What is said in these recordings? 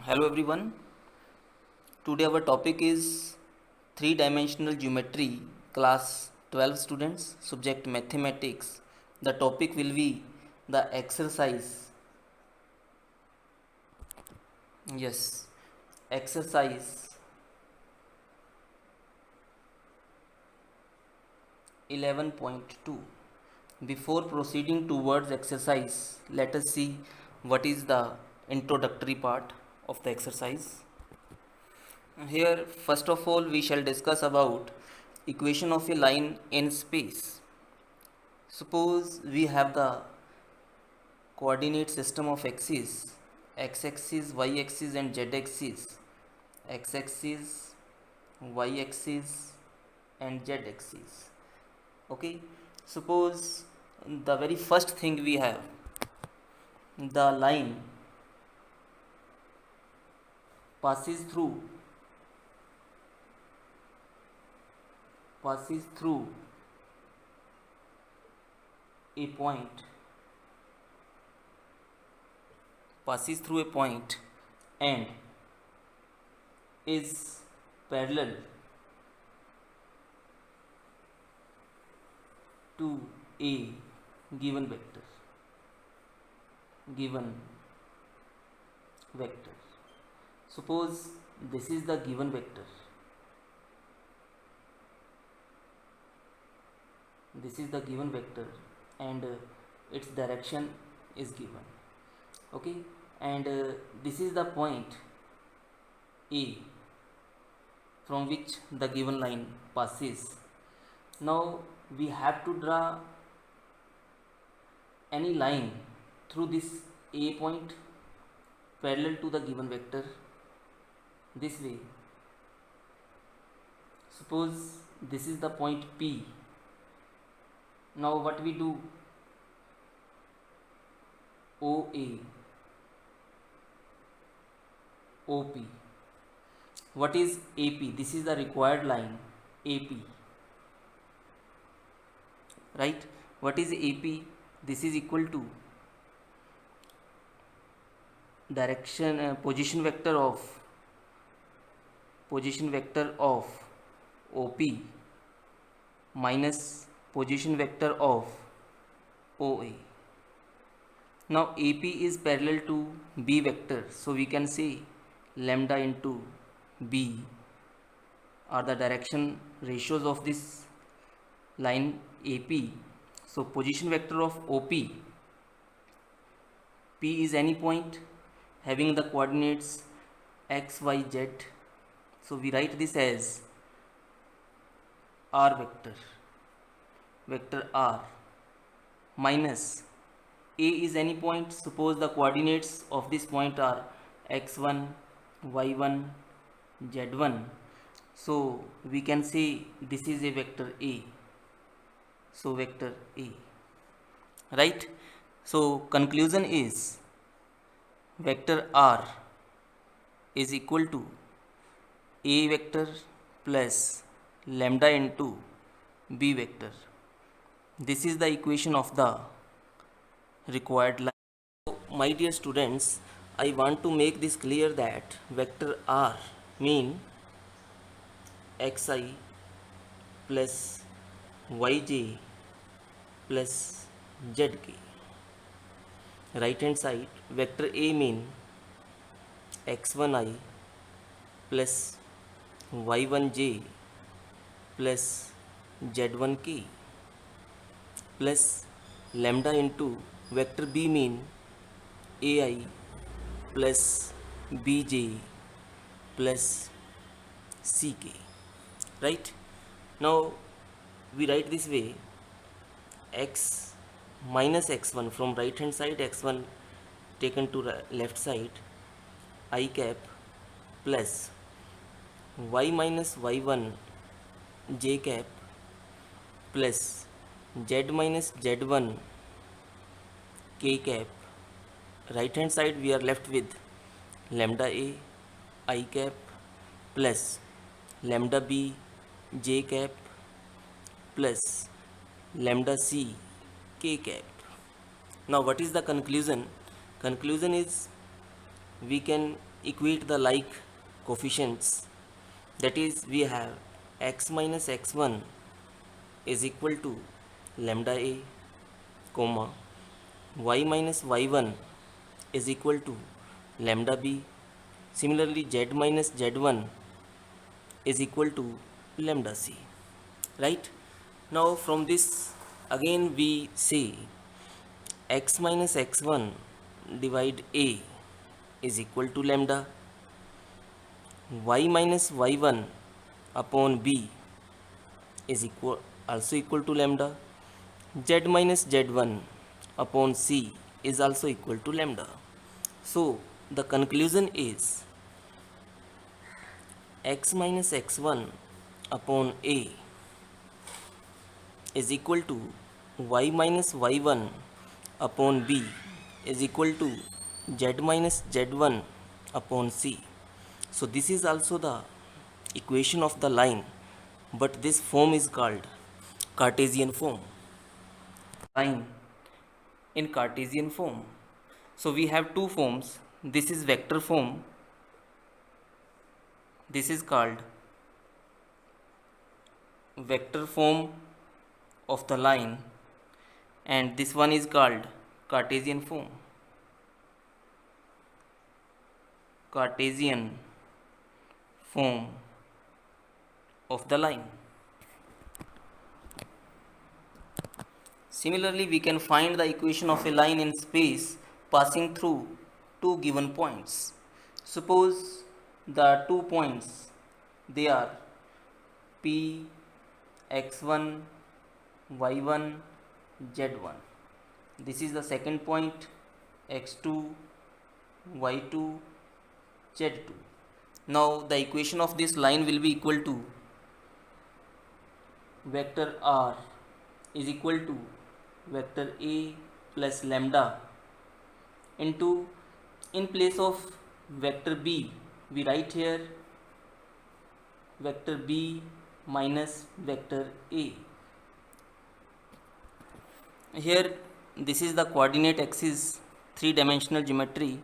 Hello everyone. Today our topic is three-dimensional geometry, class 12 students, subject mathematics. The topic will be the exercise. Yes, exercise 11.2. Before proceeding towards exercise, let us see what is the introductory part of the exercise. Here, first of all, we shall discuss about equation of a line in space. Suppose we have the coordinate system of axes, x-axis, y-axis and z-axis, x-axis, y-axis and z-axis. Okay, suppose the very first thing we have the line passes through a point and is parallel to a given vector. Suppose this is the given vector, and its direction is given. Okay, and this is the point A from which the given line passes. Now we have to draw any line through this A point parallel to the given vector this way. Suppose this is the point P. Now what we do, OA, OP. What is AP? This is the required line, AP, right? What is AP? This is equal to position vector of OP minus position vector of OA. Now AP is parallel to B vector, so we can say lambda into B are the direction ratios of this line AP. So position vector of OP, P is any point having the coordinates x, y, z. So we write this as R vector R, minus A is any point. Suppose the coordinates of this point are x1, y1, z1. So we can say this is a vector A. So vector A, right? So conclusion is vector R is equal to A vector plus lambda into B vector. This is the equation of the required line. So, my dear students, I want to make this clear that vector R mean xi plus yj plus zk. Right hand side vector A mean x1i plus y1j plus z1k plus lambda into vector B mean ai plus bj plus ck. Right? Now we write this way: x minus x1 from right hand side, x1 taken to left side, I cap plus y minus y1 j cap plus z minus z1 k cap. Right hand side we are left with lambda a I cap plus lambda b j cap plus lambda c k cap. Now what is the conclusion? Conclusion is we can equate the like coefficients, that is we have x minus x1 is equal to lambda a, comma y minus y1 is equal to lambda b. Similarly, z minus z1 is equal to lambda c. Right? Now from this again we say x minus x1 divide a is equal to lambda, y minus y1 upon b is also equal to lambda, z minus z1 upon c is also equal to lambda. So the conclusion is x minus x1 upon a is equal to y minus y1 upon b is equal to z minus z1 upon c. So this is also the equation of the line, but this form is called Cartesian form. Line in Cartesian form. So we have two forms. This is vector form. This is called vector form of the line, and this one is called Cartesian form. Cartesian form of the line. Similarly, we can find the equation of a line in space passing through two given points. Suppose the 2 points, they are P, x1, y1, z1. This is the second point, x2, y2, z2. Now the equation of this line will be equal to vector r is equal to vector a plus lambda into, in place of vector b we write here vector b minus vector a. Here this is the coordinate axis, three-dimensional geometry.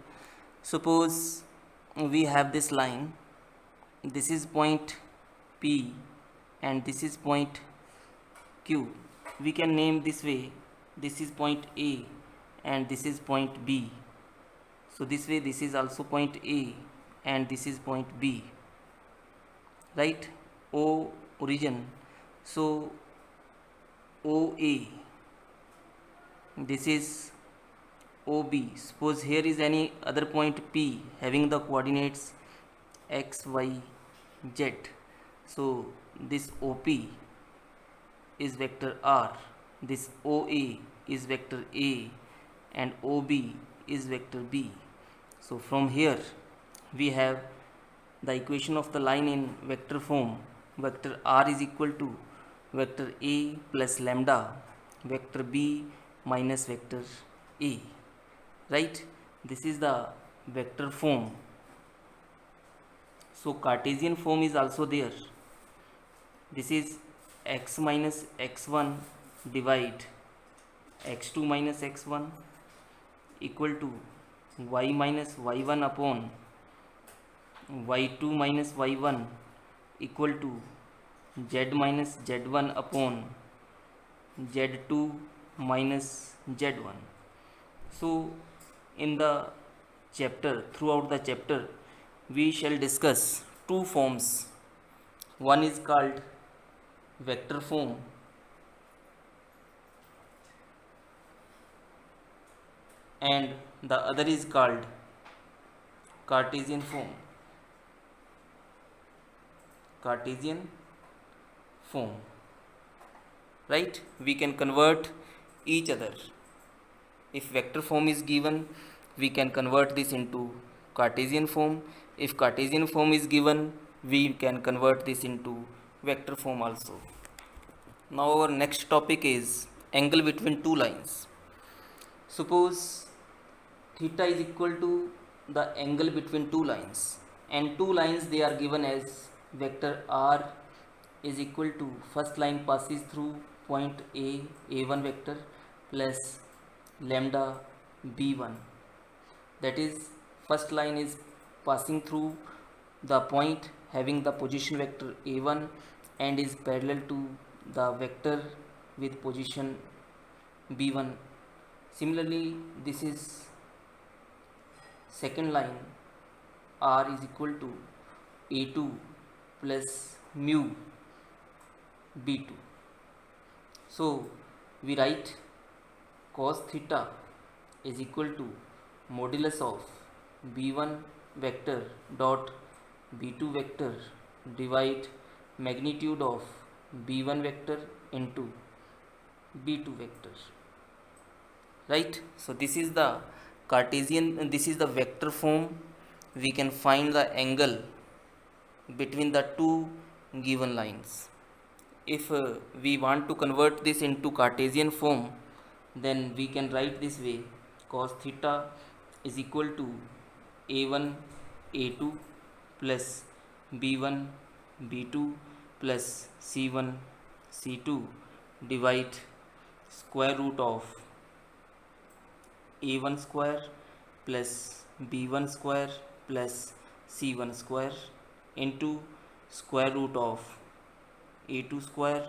Suppose we have this line, this is point P and this is point Q. We can name this way, this is point A and this is point B. So this way this is also point A and this is point B, right? O origin, so OA, this is OB. Suppose here is any other point P having the coordinates x, y, z. So this OP is vector r, this OA is vector A and OB is vector B. So from here we have the equation of the line in vector form. Vector r is equal to vector A plus lambda, vector B minus vector A, right? This is the vector form. So Cartesian form is also there. This is x minus x1 divide x2 minus x1 equal to y minus y1 upon y2 minus y1 equal to z minus z1 upon z2 minus z1. So in the chapter, throughout the chapter, we shall discuss two forms. One is called vector form and the other is called Cartesian form. Cartesian form, right? We can convert each other. If vector form is given, we can convert this into Cartesian form. If Cartesian form is given, we can convert this into vector form also. Now our next topic is angle between two lines. Suppose theta is equal to the angle between two lines, and two lines they are given as vector r is equal to, first line passes through point A, A1 vector plus lambda B1, that is first line is passing through the point having the position vector a1 and is parallel to the vector with position b1. Similarly, this is second line, r is equal to a2 plus mu b2. So we write cos theta is equal to modulus of b1 vector dot b2 vector divide magnitude of b1 vector into b2 vector, right? So this is the Cartesian, this is the vector form. We can find the angle between the two given lines. If we want to convert this into Cartesian form, then we can write this way: cos theta is equal to a1 a2 plus b1 b2 plus c1 c2 divide square root of a1 square plus b1 square plus c1 square into square root of a2 square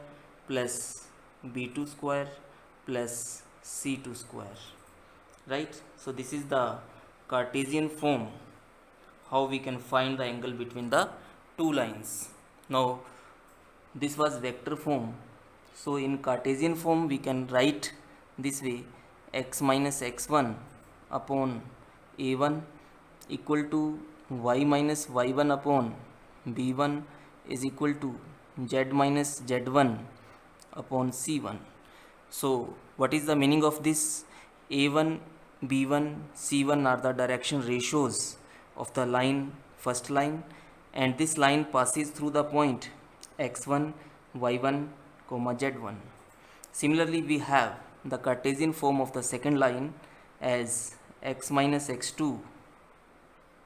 plus b2 square plus c2 square, right? So this is the Cartesian form, how we can find the angle between the two lines. Now this was vector form. So in Cartesian form we can write this way: x minus x1 upon a1 equal to y minus y1 upon b1 is equal to z minus z1 upon c1. So what is the meaning of this? a1 b1 c1 are the direction ratios of the line, first line, and this line passes through the point x1 y1 comma z1. Similarly, we have the Cartesian form of the second line as x minus x2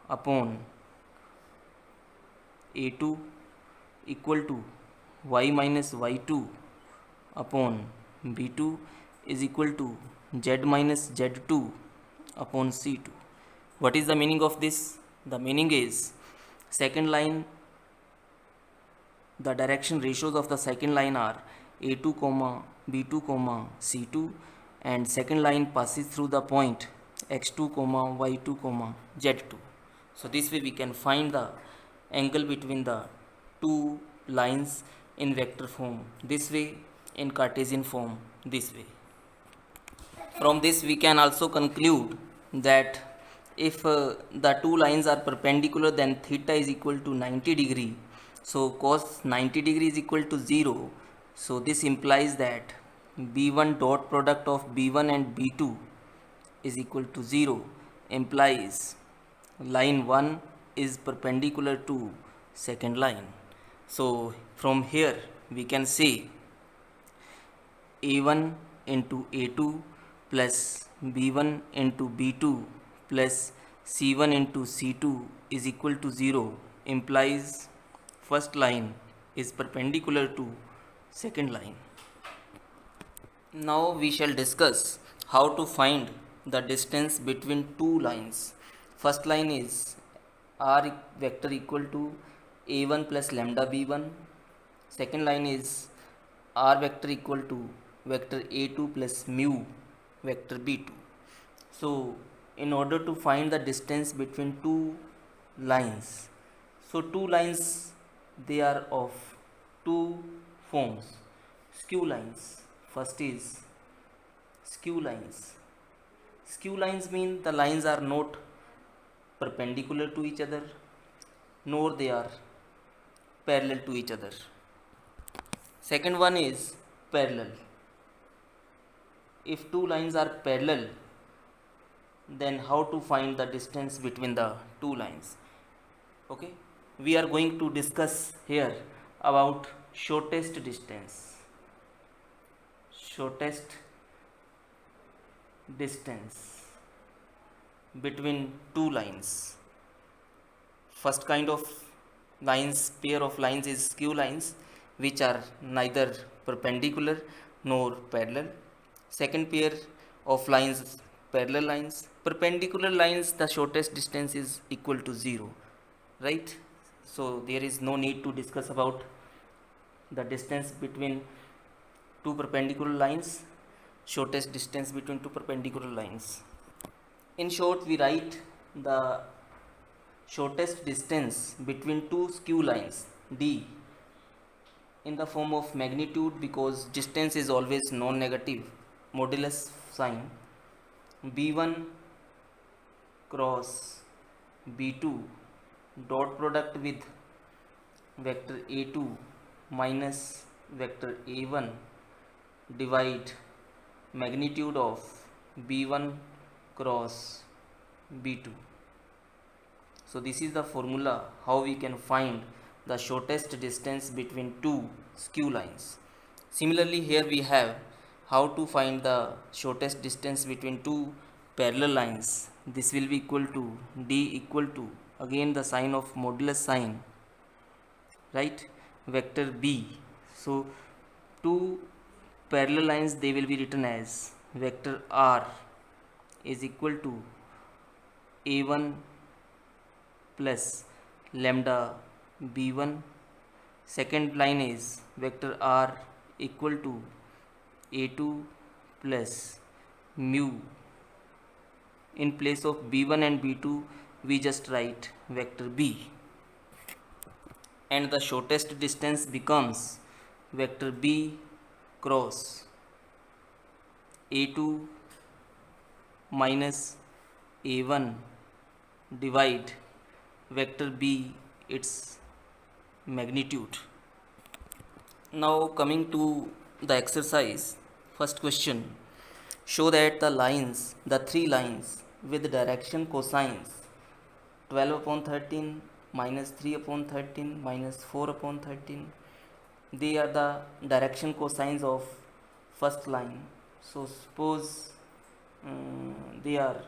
upon a2 equal to y minus y2 upon b2 is equal to z minus z2 upon c2. What is the meaning of this? The meaning is, second line, the direction ratios of the second line are a2 comma b2 comma c2, and second line passes through the point x2 comma y2 comma z2. So this way we can find the angle between the two lines in vector form this way, in Cartesian form this way. From this we can also conclude that if the two lines are perpendicular, then theta is equal to 90 degree. So cos 90 degree is equal to 0. So this implies that b1 dot product of b1 and b2 is equal to 0, implies line 1 is perpendicular to second line. So from here we can say a1 into a2 plus b1 into b2 plus c1 into c2 is equal to 0, implies first line is perpendicular to second line. Now we shall discuss how to find the distance between two lines. First line is r vector equal to a1 plus lambda b1. Second line is r vector equal to vector a2 plus mu vector b2. So in order to find the distance between two lines, so two lines, they are of two forms: skew lines. First is skew lines. Skew lines mean the lines are not perpendicular to each other, nor they are parallel to each other. Second one is parallel. If two lines are parallel, then how to find the distance between the two lines? Okay, we are going to discuss here about shortest distance. Shortest distance between two lines. First kind of lines, pair of lines, is skew lines, which are neither perpendicular nor parallel. Second pair of lines, parallel lines. perpendicular lines, the shortest distance is equal to 0, right? So there is no need to discuss about the distance between two perpendicular lines, shortest distance between two perpendicular lines. In short, we write the shortest distance between two skew lines D in the form of magnitude, because distance is always non-negative, modulus sign b1 cross b2 dot product with vector a2 minus vector a1 divide magnitude of b1 cross b2. So this is the formula how we can find the shortest distance between two skew lines. Similarly, here we have how to find the shortest distance between two parallel lines. This will be equal to d equal to, again the sign of modulus sign, right, vector b. So two parallel lines, they will be written as vector r is equal to a1 plus lambda b1. Second line is vector r equal to a2 plus mu. In place of b1 and b2, we just write vector b, and the shortest distance becomes vector b cross a2 minus a1 divide vector b, its magnitude. Now coming to the exercise, first question, show that the three lines with direction cosines 12 upon 13 minus 3 upon 13 minus 4 upon 13, they are the direction cosines of first line. So suppose they are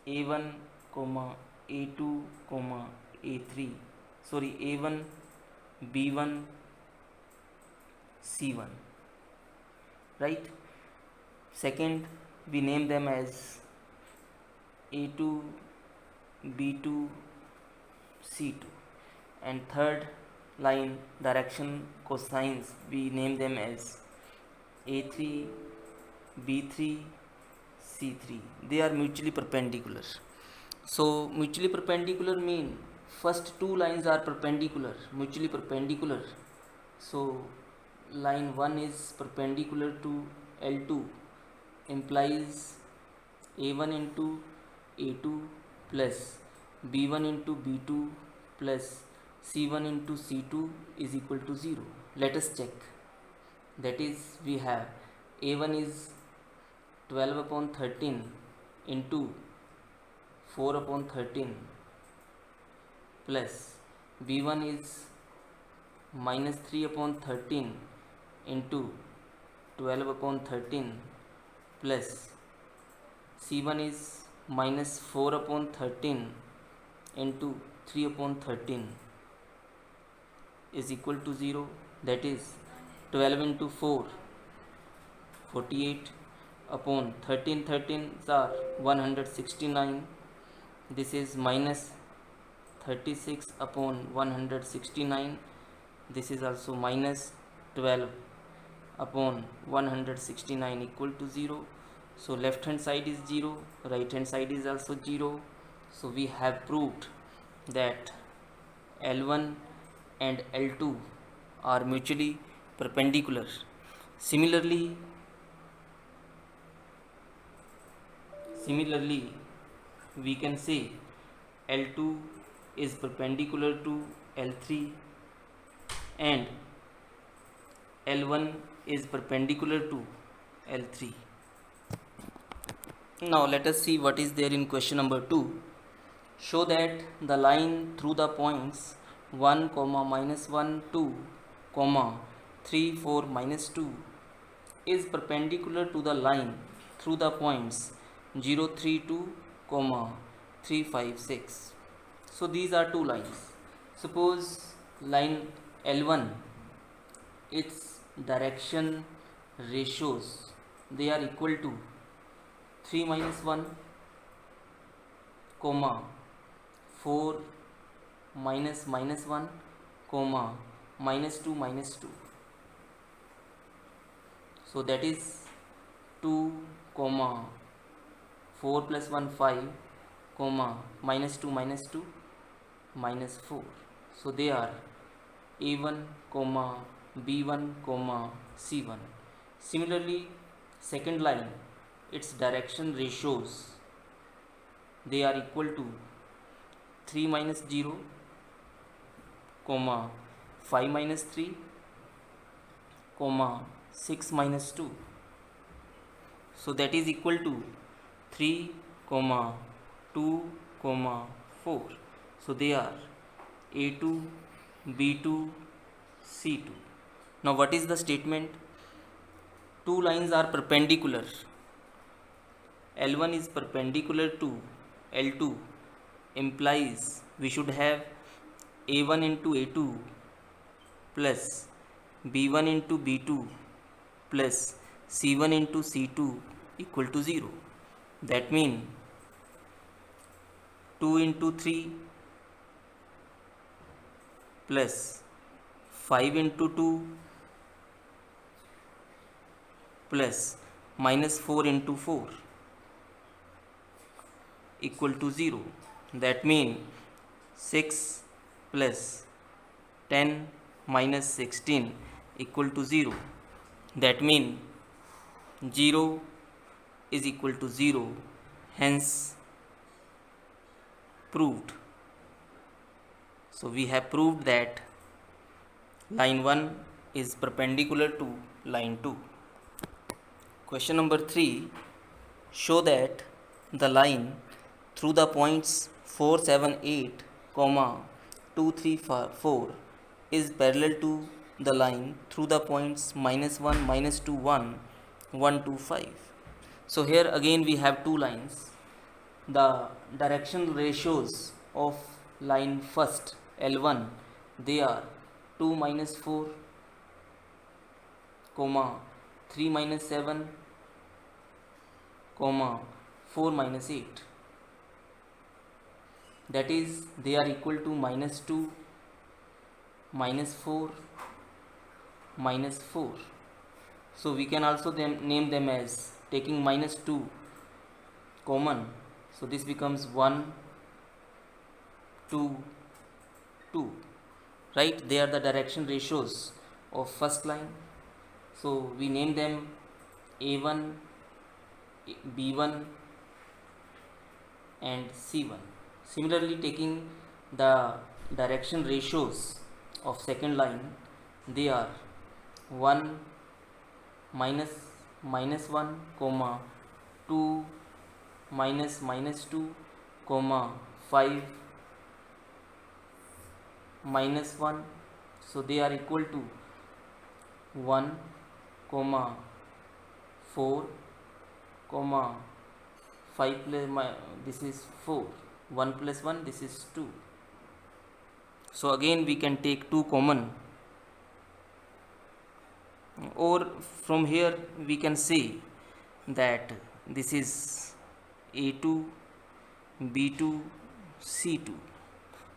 a1 comma a2 comma a3, sorry, a1 b1 c1, right? Second, we name them as a2 b2 c2, and third line direction cosines, we name them as a3 b3 c3. They are mutually perpendicular. So mutually perpendicular mean first two lines are perpendicular, mutually perpendicular. So line 1 is perpendicular to L2, implies A1 into A2 plus B1 into B2 plus C1 into C2 is equal to 0. Let us check. That is, we have A1 is 12 upon 13 into 4 upon 13 plus B1 is minus 3 upon 13 into 12 upon 13 plus C1 is minus 4 upon 13 into 3 upon 13 is equal to 0. That is 12 into 4, 48 upon 13, 13s are 169. This is minus 36 upon 169. This is also minus 12 upon 169 equal to 0. So left hand side is 0, right hand side is also 0. So we have proved that L1 and L2 are mutually perpendicular. Similarly, we can say L2 is perpendicular to L3 and L1 is perpendicular to L3. Now let us see what is there in question number 2. Show that the line through the points 1, minus 1, 2, 3, 4, minus 2 is perpendicular to the line through the points 0, 3, 2, 3, 5, 6. So these are two lines. Suppose line L1, its direction ratios, they are equal to 3 minus 1 comma 4 minus minus 1 comma minus 2 minus 2. So that is 2 comma 4 plus 1 5 comma minus 2 minus 2 minus 4. So they are a1 comma b1 comma c1. Similarly, second line, its direction ratios, they are equal to 3 minus 0 comma 5 minus 3 comma 6 minus 2. So that is equal to 3 comma 2 comma 4. So they are a2 b2 c2. Now what is the statement? Two lines are perpendicular. L1 is perpendicular to L2 implies we should have a1 into a2 plus b1 into b2 plus c1 into c2 equal to 0. That means 2 into 3 plus 5 into 2 plus minus 4 into 4 equal to 0. That means 6 plus 10 minus 16 equal to 0. That means 0 is equal to 0, hence proved. So we have proved that line 1 is perpendicular to line 2. Question number 3, show that the line through the points 4 7 8 comma 2 3 4 is parallel to the line through the points minus 1 minus 2 1 1 2 5. So here again we have two lines. The direction ratios of line first L1, they are 2 minus 4 comma 3 minus 7 comma 4 minus 8. That is, they are equal to minus 2 minus 4 minus 4. So we can also name them as taking minus 2 common. So this becomes 1 2 2, right? They are the direction ratios of first line. So we name them a1 b1 and c1. Similarly, taking the direction ratios of second line, they are 1 minus minus 1 comma 2 minus minus 2 comma 5 minus 1. So they are equal to 1 comma 4 comma 5 plus this is 4, 1 plus 1, this is 2. So again we can take 2 common, or from here we can say that this is a2 b2 c2.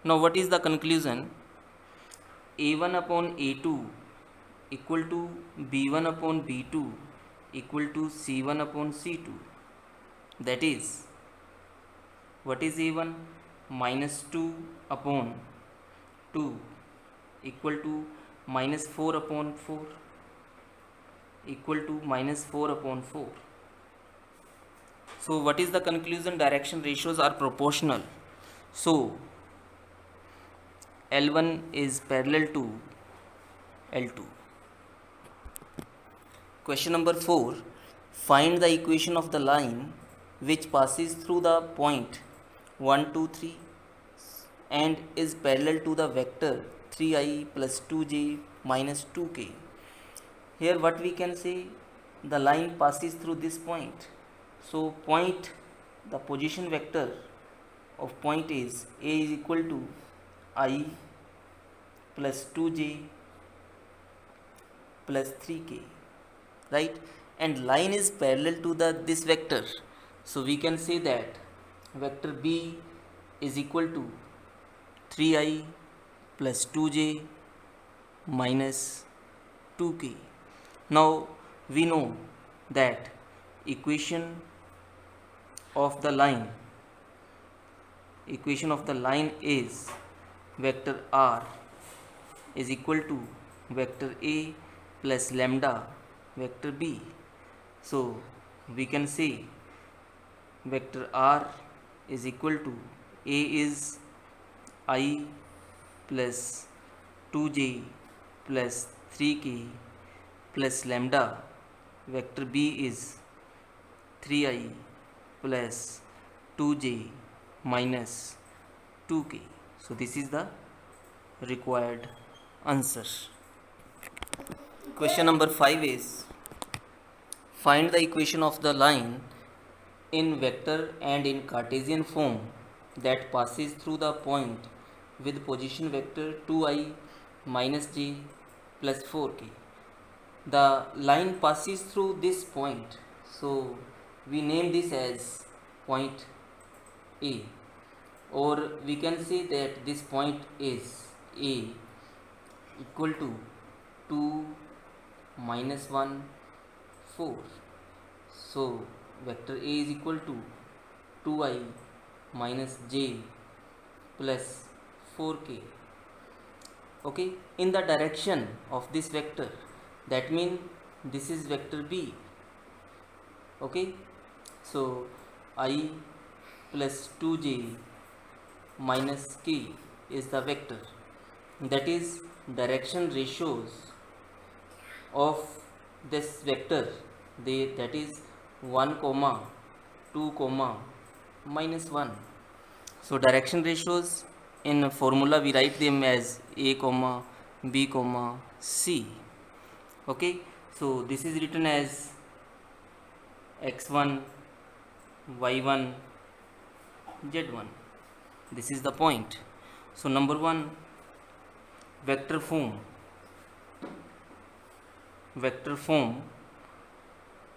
Now what is the conclusion? a1 upon a2 equal to b1 upon b2 equal to c1 upon c2. That is, what is a1? Minus 2 upon 2 equal to minus 4 upon 4 equal to minus 4 upon 4. So what is the conclusion? Direction ratios are proportional. So L1 is parallel to L2. Question number 4, find the equation of the line which passes through the point 1 2 3 and is parallel to the vector 3i plus 2j minus 2k. Here what we can say, the line passes through this point. So point, the position vector of point is a is equal to I plus 2j plus 3k, right? And line is parallel to this vector. So we can say that vector b is equal to 3i plus 2j minus 2k. Now we know that equation of the line is vector r is equal to vector a plus lambda vector b. So we can say vector r is equal to a is I plus 2j plus 3k plus lambda, vector b is 3i plus 2j minus 2k. So this is the required answer. Question number 5 is find the equation of the line in vector and in Cartesian form that passes through the point with position vector 2i minus j plus 4k. The line passes through this point, so we name this as point A, or we can say that this point is A equal to 2 minus 1 4. So vector A is equal to 2i minus j plus 4k. Okay, in the direction of this vector, that means this is vector b. Okay, so I plus 2j minus k is the vector, that is direction ratios of this vector, that is 1 comma 2 comma minus 1. So direction ratios in formula we write them as a comma b comma c. Okay, so this is written as x1 y1 z1. This is the point. So number 1, vector form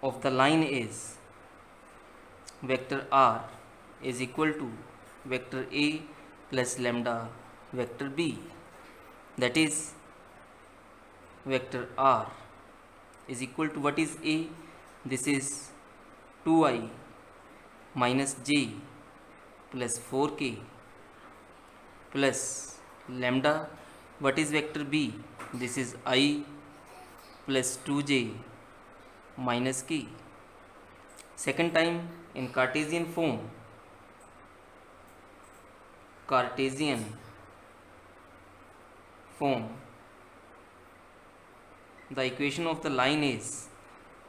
of the line is vector r is equal to vector a plus lambda vector b, that is vector r is equal to, what is a? This is 2i minus j plus 4k plus lambda. What is vector b? This is I plus 2j minus k. Second time, in Cartesian form, the equation of the line is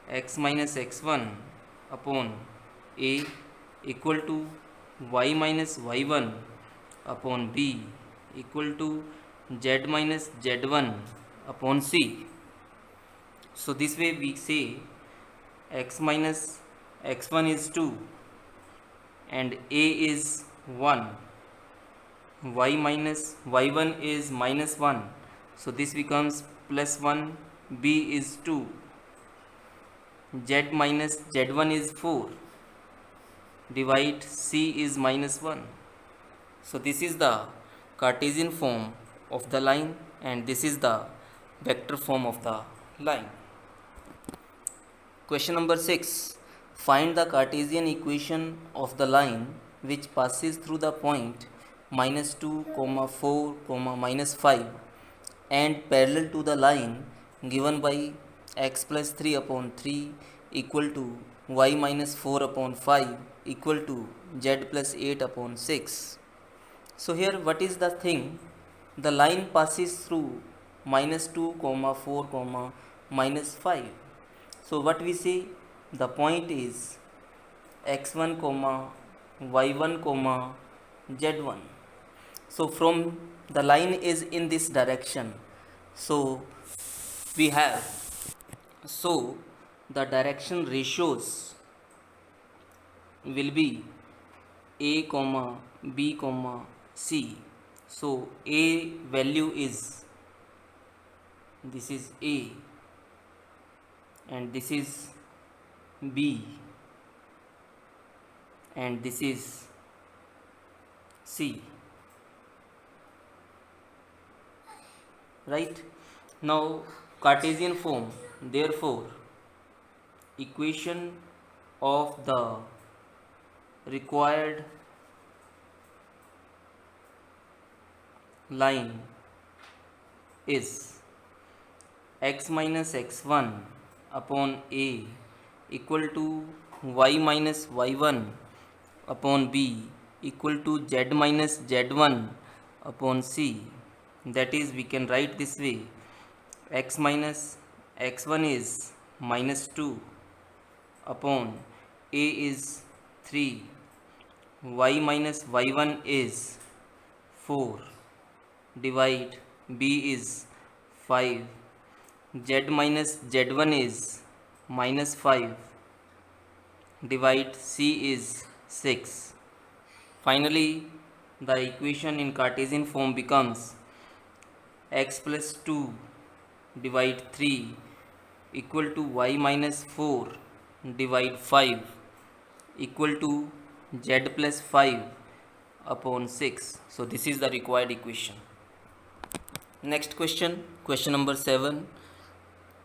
x minus x1 upon a equal to y minus y1 upon b equal to z minus z1 upon c. So this way we say x minus x1 is 2 and a is 1, y minus y1 is minus 1, so this becomes plus 1, b is 2, z minus z1 is 4, divide c is minus 1. So this is the Cartesian form of the line and this is the vector form of the line. Question number 6. Find the Cartesian equation of the line which passes through the point minus 2, 4, minus 5 and parallel to the line given by x plus 3 upon 3 equal to y minus 4 upon 5 equal to z plus 8 upon 6. So here what is the thing? The line passes through minus 2, 4, minus 5. So what we say? The point is x1, y1, z1. So from the line is in this direction. So we have, so the direction ratios will be a comma b comma c. So a value is, this is a and this is b and this is C. Right? Now Cartesian form, therefore equation of the required line is x minus x1 upon a equal to y minus y1 upon b equal to z minus z1 upon c. That is, we can write this way: x minus x1 is minus 2 upon a is 3, y minus y1 is 4, divide b is 5, z minus z1 is minus 5, divide c is 6. Finally, the equation in Cartesian form becomes x plus 2 divide 3 equal to y minus 4 divide 5 equal to z plus 5 upon 6. So this is the required equation. Next question, question number 7.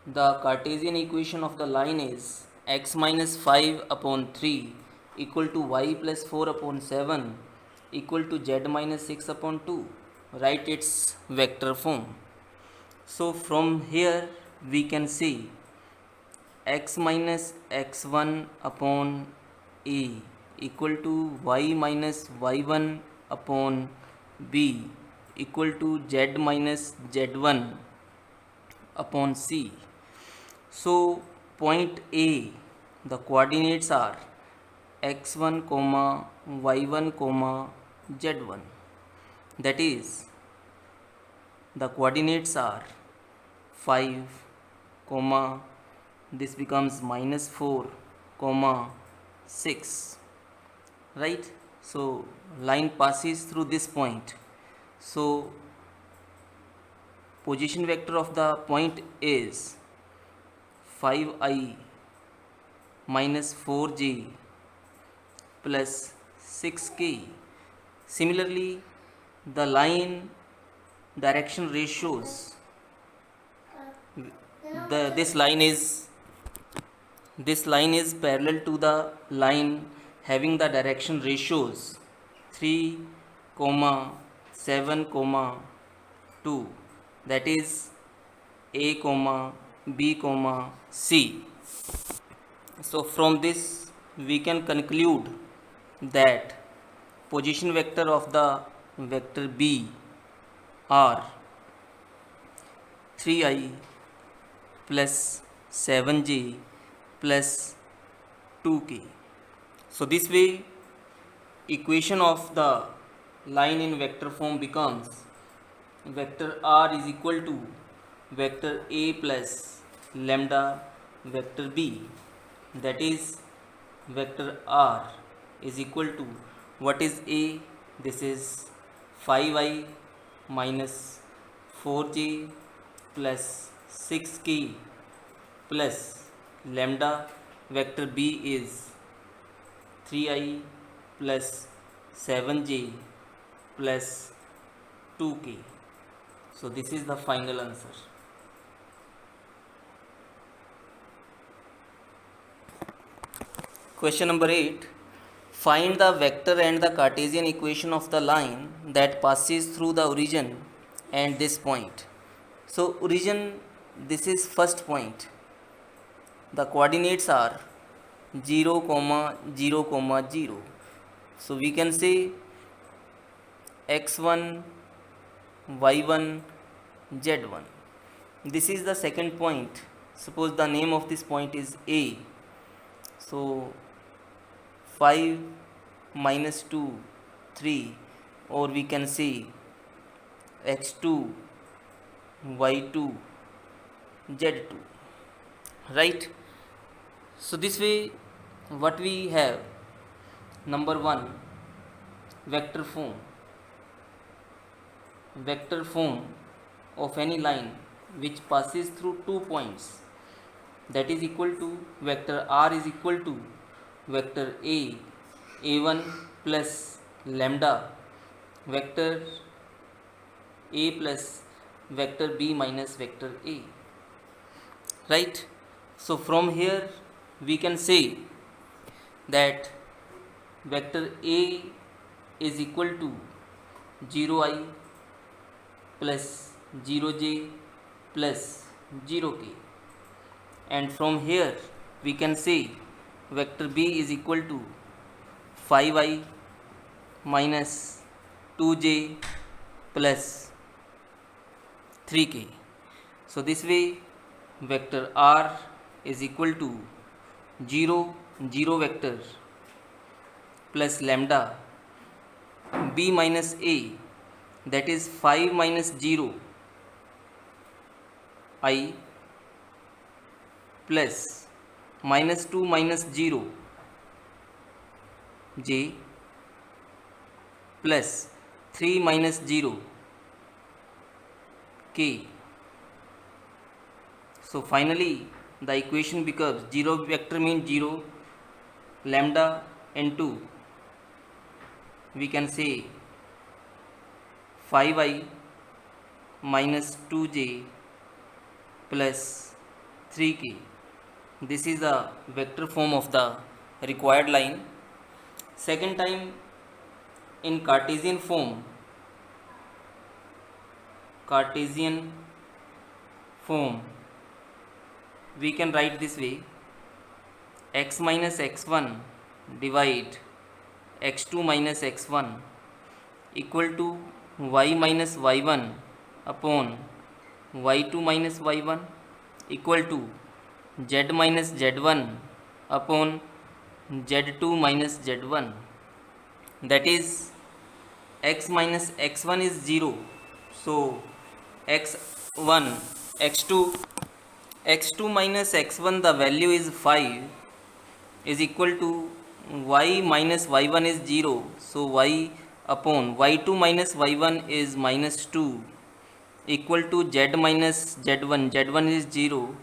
The Cartesian equation of the line is x minus 5 upon 3 equal to y plus 4 upon 7 equal to z minus 6 upon 2. Write its vector form. So from here we can see x minus x1 upon a equal to y minus y1 upon b equal to z minus z1 upon c. So point A, the coordinates are x1 comma y1 comma z1. That is, the coordinates are 5 comma, this becomes minus 4 comma 6, right? So line passes through this point. So position vector of the point is 5i minus 4j plus 6k. Similarly, the line direction ratios, this line is parallel to the line having the direction ratios 3 comma 7 comma 2, that is a comma b comma c. So from this we can conclude that position vector of the vector b are 3i plus 7j plus 2k. So this way equation of the line in vector form becomes vector r is equal to vector a plus lambda vector b. That is, vector r is equal to, what is a? This is 5i minus 4j plus 6k plus lambda vector b is 3i plus 7j plus 2k. So this is the final answer. Question number 8. Find the vector and the Cartesian equation of the line that passes through the origin and this point. So origin, this is first point. The coordinates are 0 comma 0 comma 0. So we can say x1 y1 z1. This is the second point. Suppose the name of this point is a. So 5 minus 2 3, or we can say x2 y2 z2, right? So this way what we have, number 1, vector form of any line which passes through 2 points, that is equal to vector r is equal to vector a a1 plus lambda vector a plus vector b minus vector a, right? So from here we can say that vector a is equal to 0i plus 0j plus 0k, and from here we can say vector b is equal to 5i minus 2j plus 3k. So this way vector r is equal to 0 0 vector plus lambda b minus a, that is 5 minus 0 I plus minus 2 minus 0 j plus 3 minus 0 k. So finally the equation becomes 0 vector means 0 lambda into, we can say 5i minus 2j plus 3k. This is the vector form of the required line. Second time, in Cartesian form we can write this way: x minus x1 divide x2 minus x1 equal to y minus y1 upon y2 minus y1 equal to z minus z1 upon z2 minus z1. That is x minus x1 is 0, so x1 x2 minus x1 the value is 5 is equal to y minus y1 is 0, so y upon y2 minus y1 is minus 2 equal to z minus z1 is 0,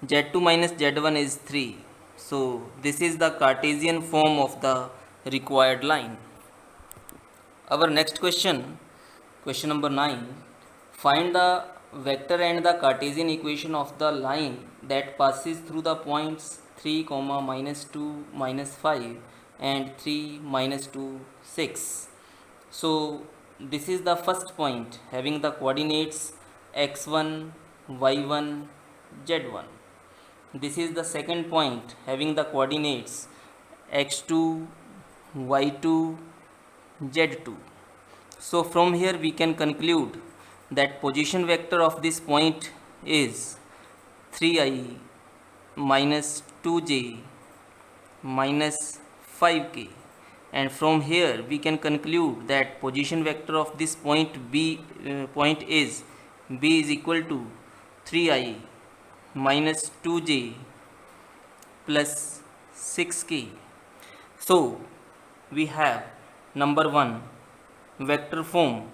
z2 minus z1 is 3. So this is the Cartesian form of the required line. Our next question number 9: find the vector and the Cartesian equation of the line that passes through the points 3, minus 2, minus 5 and 3, minus 2, 6. So this is the first point having the coordinates x1, y1, z1. This is the second point having the coordinates x2, y2, z2. So from here we can conclude that position vector of this point is 3i minus 2j minus 5k, and from here we can conclude that position vector of this point is b is equal to 3i minus 2j plus 6k. So we have number 1 vector form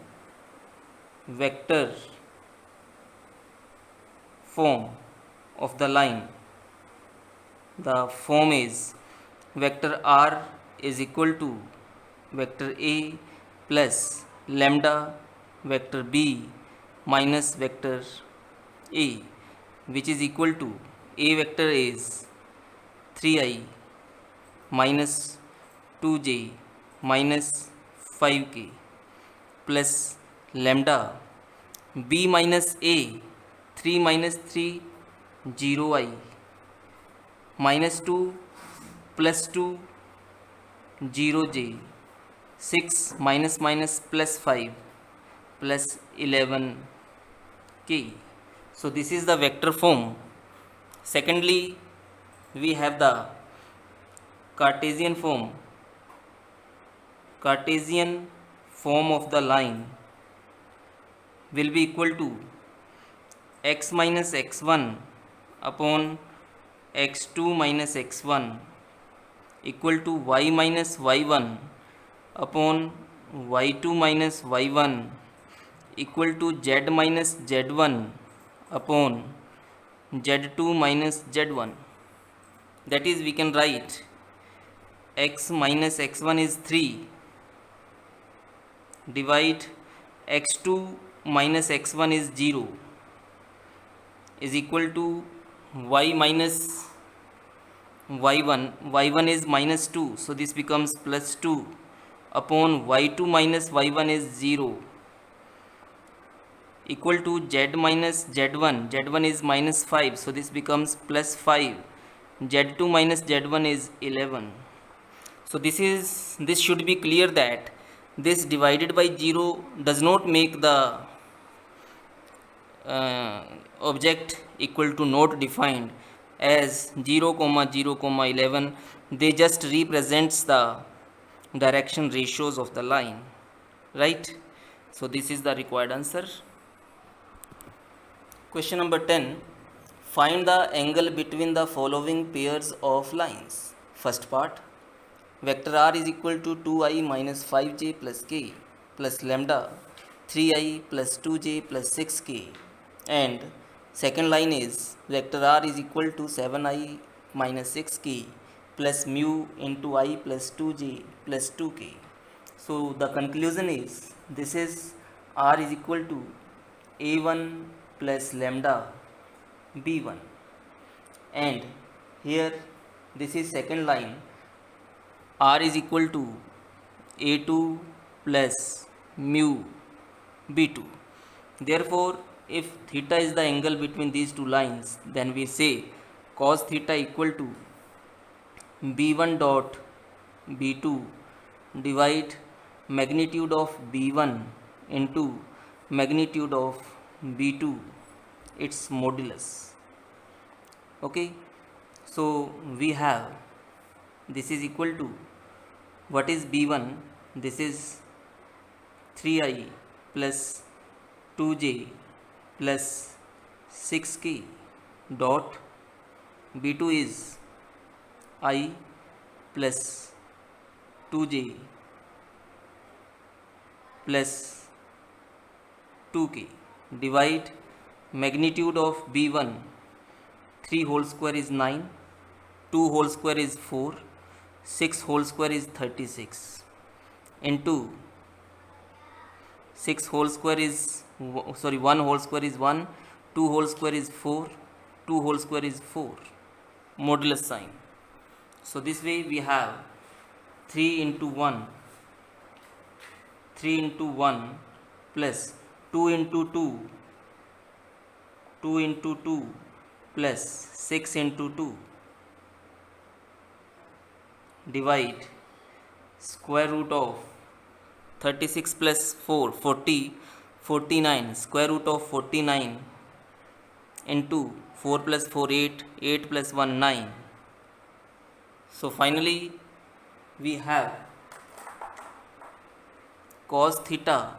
of the line. The form is vector r is equal to vector a plus lambda vector b minus vector a, which is equal to a vector is 3i minus 2j minus 5k plus lambda b minus a 3 minus 3 0i minus 2 plus 2 0j 6 minus minus plus 5 plus 11k. So this is the vector form. Secondly, we have the Cartesian form of the line will be equal to x minus x1 upon x2 minus x1 equal to y minus y1 upon y2 minus y1 equal to z minus z1 upon z2 minus z1. That is, we can write x minus x1 is 3 divide x2 minus x1 is 0 is equal to y minus y1. Y1 is minus 2, so this becomes plus 2 upon y2 minus y1 is 0 equal to z minus z1. Z1 is minus 5, so this becomes plus 5. Z2 minus z1 is 11. So this should be clear that this divided by 0 does not make the uh, object equal to not defined as 0 comma 0 comma 11. They just represents the direction ratios of the line, right? So this is the required answer. Question number 10. Find the angle between the following pairs of lines. First part, vector r is equal to 2i minus 5j plus k plus lambda 3i plus 2j plus 6k, and second line is vector r is equal to 7i minus 6k plus mu into i plus 2j plus 2k. So the conclusion is this is r is equal to a1 plus lambda b1, and here this is second line, r is equal to a2 plus mu b2. Therefore, if theta is the angle between these two lines, then we say cos theta equal to b1 dot b2 divide magnitude of b1 into magnitude of b2, its modulus. Okay, so we have this is equal to, what is b1? This is 3i plus 2j plus 6k dot b2 is I plus 2j plus 2k divide magnitude of b1. 3 whole square is 9, 2 whole square is 4, 6 whole square is 36 into 6 whole square is 1 whole square is 1, 2 whole square is 4, 2 whole square is 4, modulus sign. So this way we have 3 into 1 plus 2 into 2 into 2 plus 6 into 2 divide square root of 36 plus 4 49 square root of 49 into 4 plus 4 8 plus 1 9. So finally we have cos theta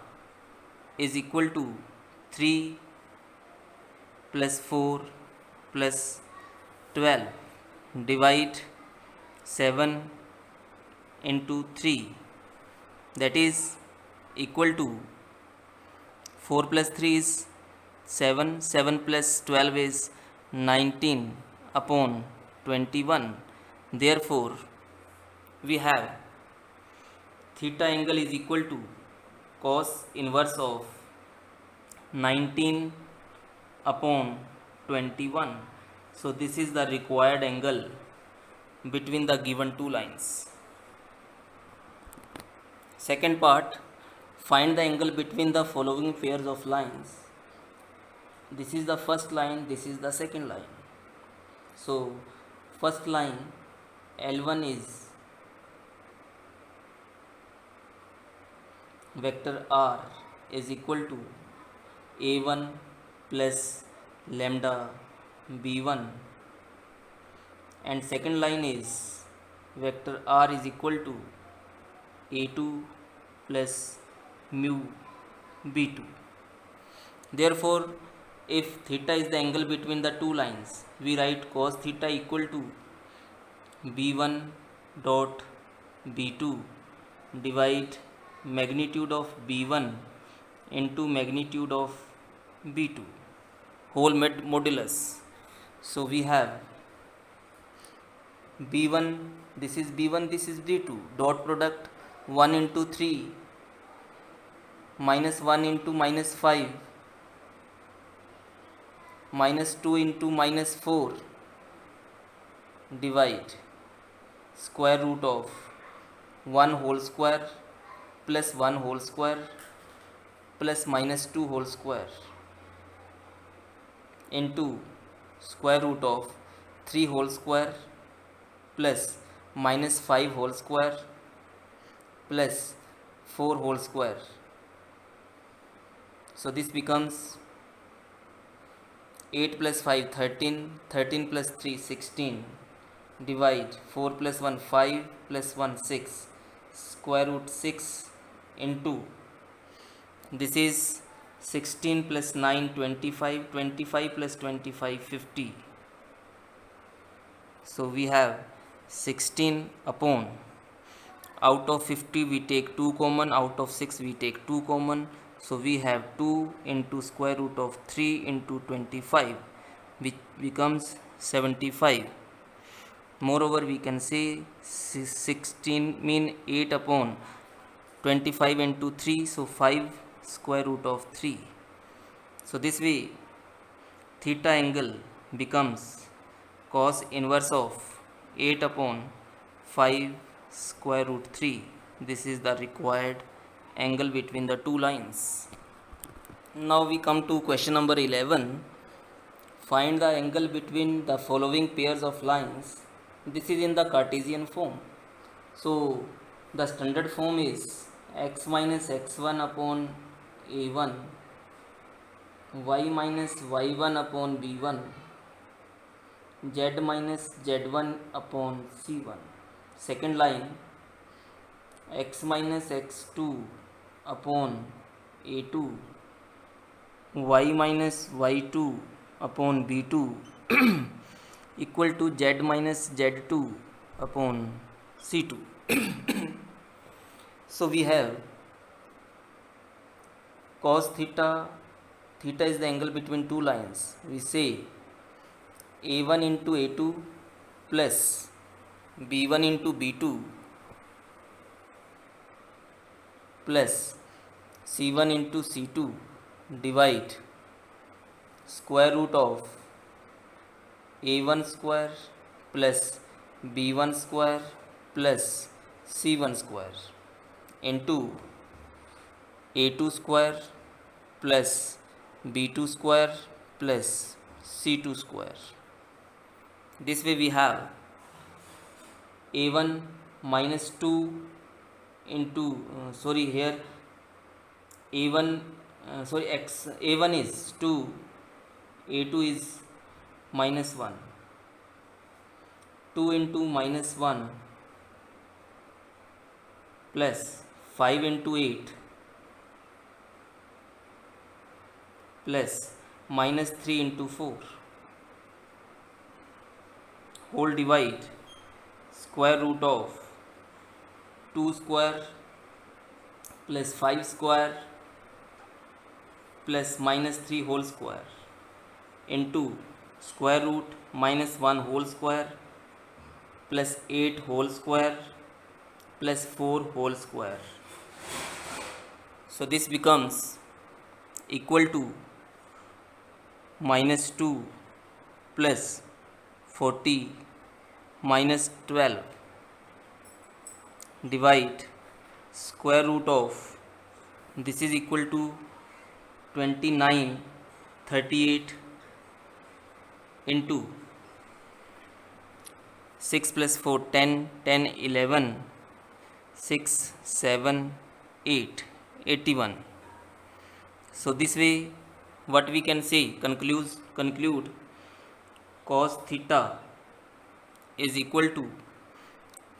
is equal to 3 plus 4 plus 12 divide 7 into 3, that is equal to 4 plus 3 is 7, 7 plus 12 is 19 upon 21. Therefore we have theta angle is equal to cos inverse of 19 upon 21. So this is the required angle between the given two lines. Second part, find the angle between the following pairs of lines. This is the first line, this is the second line. So first line L1 is vector r is equal to a1 plus lambda b1, and second line is vector r is equal to a2 plus mu b2. Therefore if theta is the angle between the two lines, we write cos theta equal to b1 dot b2 divide magnitude of b1 into magnitude of b2 whole modulus. So we have b1, this is b1, this is b2, dot product 1 into 3 minus 1 into minus 5 minus 2 into minus 4 divide square root of 1 whole square plus 1 whole square plus minus 2 whole square into square root of 3 whole square plus minus 5 whole square plus 4 whole square. So this becomes 8 plus 5 13, 13 plus 3 16, divide 4 plus 1 5 plus 1 6, square root 6 into, this is 16 plus 9 25, 25 plus 25 50. So we have 16 upon, out of 50 we take 2 common, out of 6 we take 2 common, so we have 2 into square root of 3 into 25, which becomes 75. Moreover, we can say 16 mean 8 upon 25 into 3, so 5 square root of 3. So this way theta angle becomes cos inverse of 8 upon 5 square root 3. This is the required angle between the two lines. Now we come to question number 11. Find the angle between the following pairs of lines. This is in the Cartesian form. So the standard form is x minus x1 upon a1, y minus y1 upon b1, z minus z1 upon c1. Second line, x minus x2 upon a2, y minus y2 upon b2 equal to z minus z2 upon c2. So we have cos theta, theta is the angle between two lines. We say a1 into a2 plus b1 into b2 plus c1 into c2 divide square root of a1 square plus b1 square plus c1 square into a2 square plus b2 square plus c2 square. This way we have a1 minus 2 into here a1 x a1 is 2, a2 is minus 1, 2 into minus 1 plus 5 into 8 plus minus 3 into 4 whole divide square root of 2 square plus 5 square plus minus 3 whole square into square root minus 1 whole square plus 8 whole square plus 4 whole square. So this becomes equal to minus 2 plus 40 minus 12 divide square root of, this is equal to 29 38 into 6 plus 4 10 10 11 6 7 8 81. So this way what we can say, conclude cos theta is equal to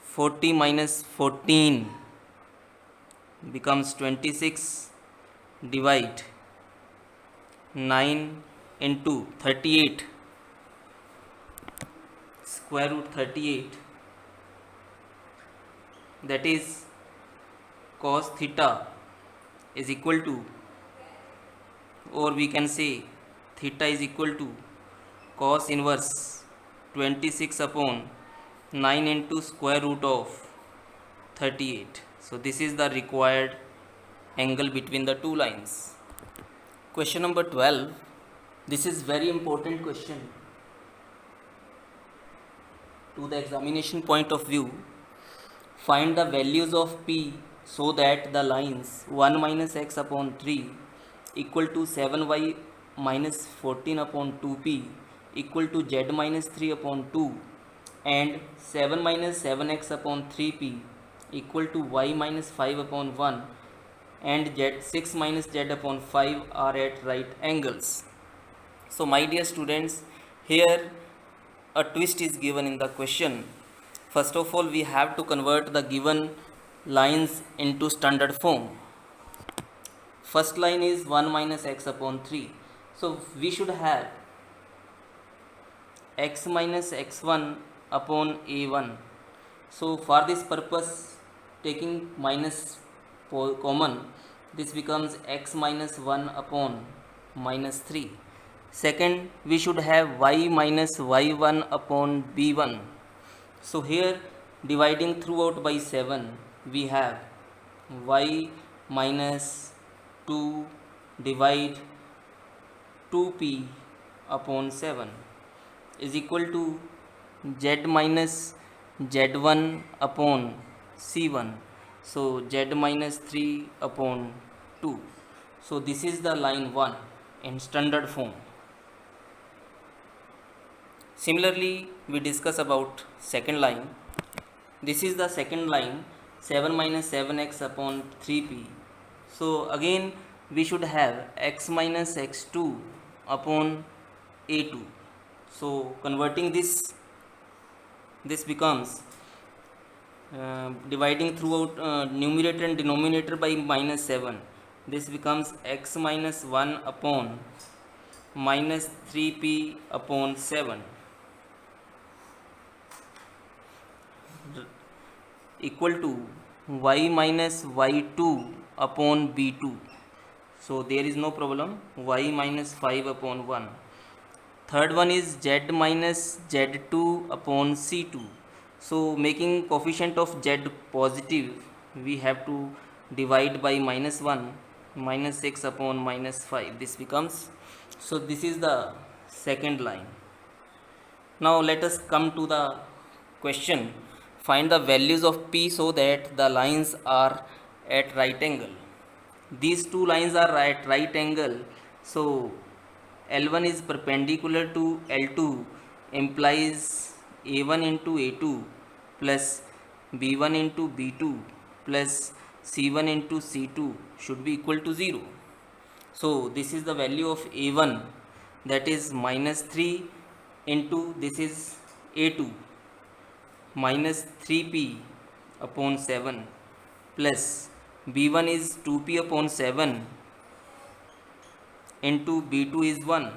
40 minus 14 becomes 26 divide 9 into 38 square root 38, that is cos theta is equal to, or we can say theta is equal to cos inverse 26 upon 9 into square root of 38. So this is the required angle between the two lines. Question number 12. This is very important question to the examination point of view. Find the values of p so that the lines 1 minus x upon 3 equal to 7y minus 14 upon 2p equal to z minus 3 upon 2 and 7 minus 7x upon 3p equal to y minus 5 upon 1 and z 6 minus z upon 5 are at right angles. So my dear students, here a twist is given in the question. First of all, we have to convert the given lines into standard form. First line is 1 minus x upon 3. So we should have x minus x1 upon a1. So for this purpose, taking minus common, this becomes x minus 1 upon minus 3. Second, we should have y minus y1 upon b1. So here, dividing throughout by 7, we have y minus 2 divide 2p upon 7 is equal to z minus z1 upon c1. So z minus 3 upon 2. So this is the line 1 in standard form. Similarly, we discuss about second line. This is the second line, 7 minus 7x upon 3p. So again we should have x minus x2 upon a2. So converting this becomes dividing throughout numerator and denominator by minus 7. This becomes x minus 1 upon minus 3p upon 7 equal to y minus y2 upon b2. So there is no problem, y minus 5 upon 1. Third one is z minus z2 upon c2. So making coefficient of z positive, we have to divide by minus 1, minus 6 upon minus 5. This becomes, so this is the second line. Now let us come to the question. Find the values of p so that the lines are at right angle. These two lines are at right angle, so L1 is perpendicular to L2 implies A1 into A2 plus B1 into B2 plus C1 into C2 should be equal to 0. So this is the value of A1, that is minus 3 into this is A2 minus 3p upon 7 plus b1 is 2p upon 7 into b2 is 1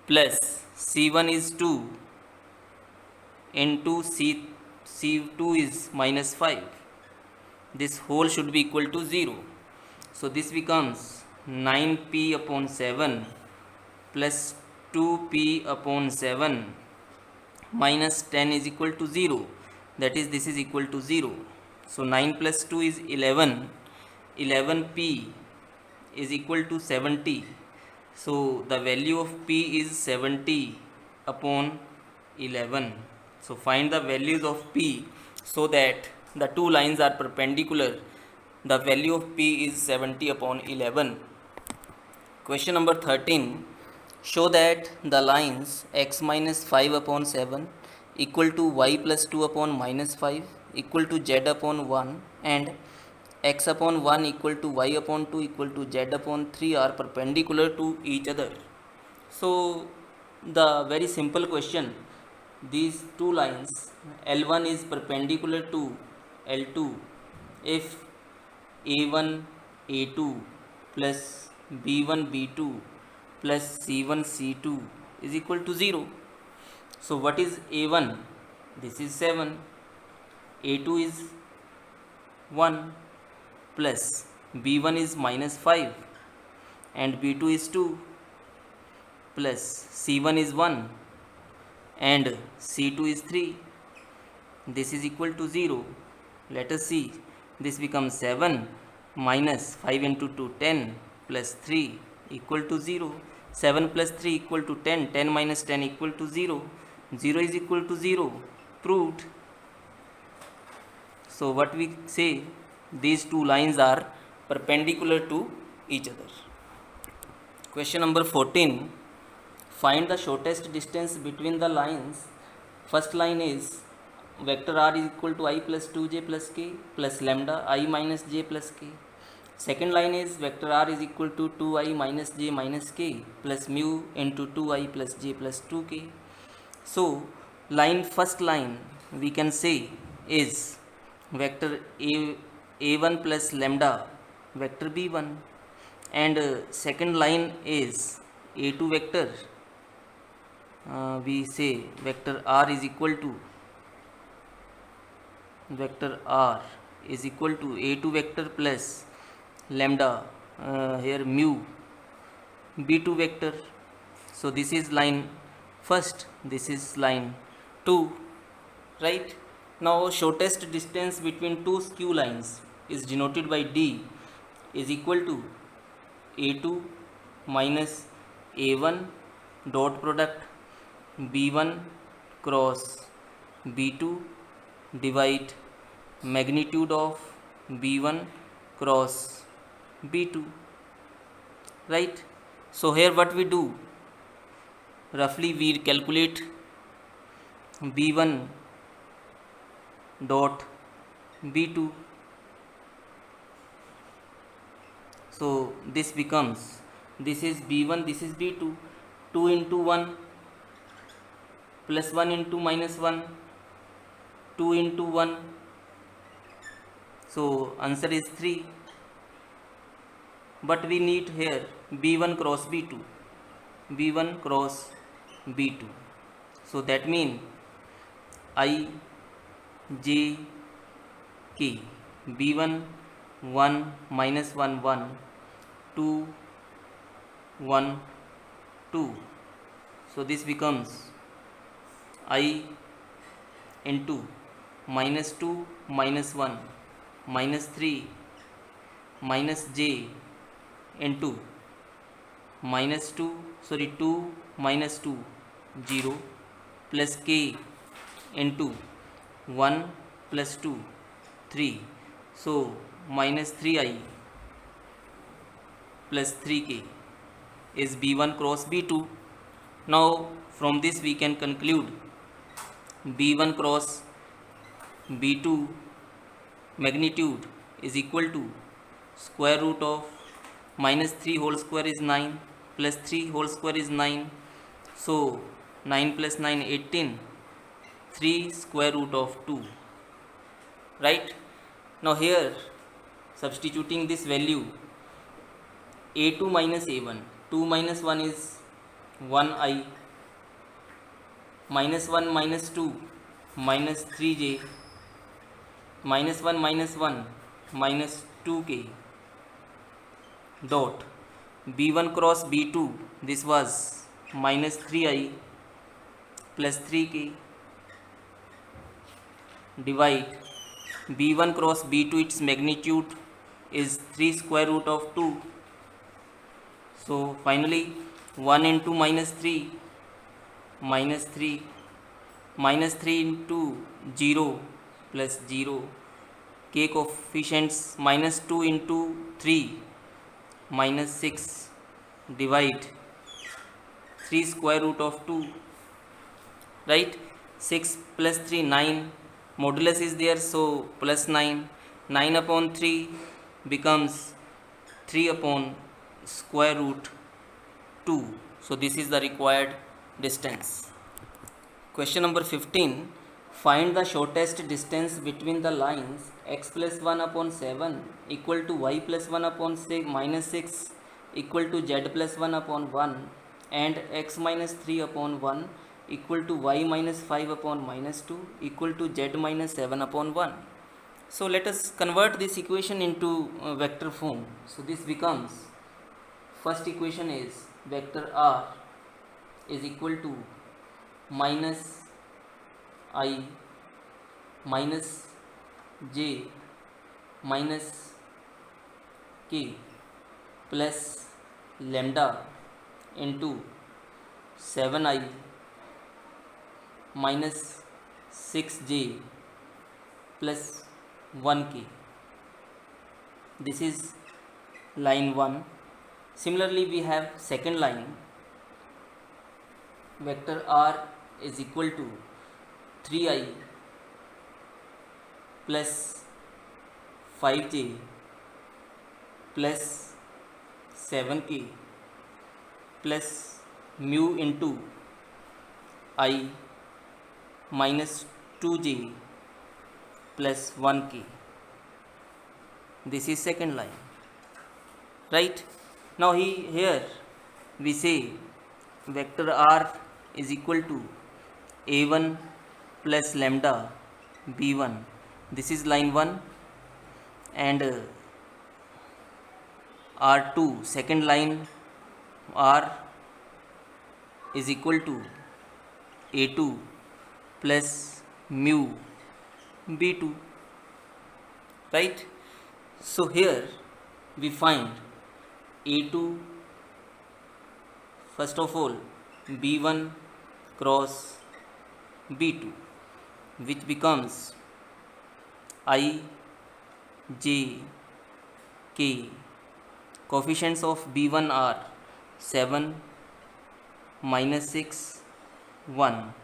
plus c1 is 2 into c2 is minus 5. This whole should be equal to 0. So this becomes 9p upon 7 plus 2p upon 7 minus 10 is equal to 0, that is this is equal to 0. So 9 plus 2 is 11, 11p is equal to 70. So the value of p is 70 upon 11. So find the values of p so that the two lines are perpendicular. The value of p is 70 upon 11. Question number 13. Show that the lines x minus 5 upon 7 equal to y plus 2 upon minus 5 equal to z upon 1 and x upon 1 equal to y upon 2 equal to z upon 3 are perpendicular to each other. So the very simple question, these two lines L1 is perpendicular to L2 if A1 A2 plus B1 B2 plus C1 C2 is equal to 0. So what is A1? This is 7. A2 is 1 plus B1 is minus 5 and B2 is 2 plus C1 is 1 and C2 is 3. This is equal to 0. Let us see. This becomes 7. minus 5 into 2 10 plus 3 equal to 0. 7 plus 3 equal to 10. 10 minus 10 equal to 0. 0 is equal to 0. Proved. So what we say, these two lines are perpendicular to each other. Question number 14. Find the shortest distance between the lines. First line is vector r is equal to I plus 2j plus k plus lambda I minus j plus k. Second line is vector r is equal to 2i minus j minus k plus mu into 2i plus j plus 2k. So first line we can say is vector a1 plus lambda vector b1, and second line is a2 vector, we say vector r is equal to a2 vector plus lambda, here mu b2 vector. So this is line first, this is line 2, right? Now shortest distance between two skew lines is denoted by d is equal to a2 minus a1 dot product b1 cross b2 divide magnitude of b1 cross b2, right? So here what we do, roughly we calculate b1 dot b2. So this becomes, this is b1, this is b2, 2 into 1 plus 1 into minus 1, 2 into 1, so answer is 3. But we need here b1 cross b2, b1 cross b2. So that means I j k, b1 1 minus 1 1, 2 1 2. So this becomes I into minus 2 minus 1 minus 3 minus j into minus 2 minus 2 0 plus k into 1 plus 2 3. So minus 3i plus 3k is b1 cross b2. Now from this we can conclude b1 cross b2 magnitude is equal to square root of minus 3 whole square is 9 plus 3 whole square is 9. So 9 plus 9 18, 3 square root of 2, right? Now here substituting this value, a2 minus a1, 2 minus 1 is 1i, minus 1 minus 2 minus 3j, minus 1 minus 1 minus 2k dot b1 cross b2, this was minus 3i plus 3k divide b1 cross b2, its magnitude is 3 square root of 2. So finally 1 into minus 3 minus 3 minus 3 into 0 plus 0, k coefficients minus 2 into 3 minus 6 divide 3 square root of 2, right? 6 plus 3 9, modulus is there, so plus 9, 9 upon 3 becomes 3 upon square root 2. So this is the required distance. Question number 15. Find the shortest distance between the lines x plus 1 upon 7 equal to y plus 1 upon 6 minus 6 equal to z plus 1 upon 1 and x minus 3 upon 1 equal to y minus 5 upon minus 2 equal to z minus 7 upon 1. So let us convert this equation into vector form. So this becomes, first equation is vector r is equal to minus I minus j minus k plus lambda into 7i minus 6j plus 1k. This is line 1. Similarly, we have second line. Vector r is equal to 3i plus 5j plus 7k plus mu into I minus 2j plus 1k. This is second line, right? Now here we say vector r is equal to a1 plus lambda b1. This is line 1. And r2, second line, r is equal to a2 plus mu b2, right? So here we find a2, first of all, b1 cross b2, which becomes I j k. Coefficients of b1 are 7 minus 6 1.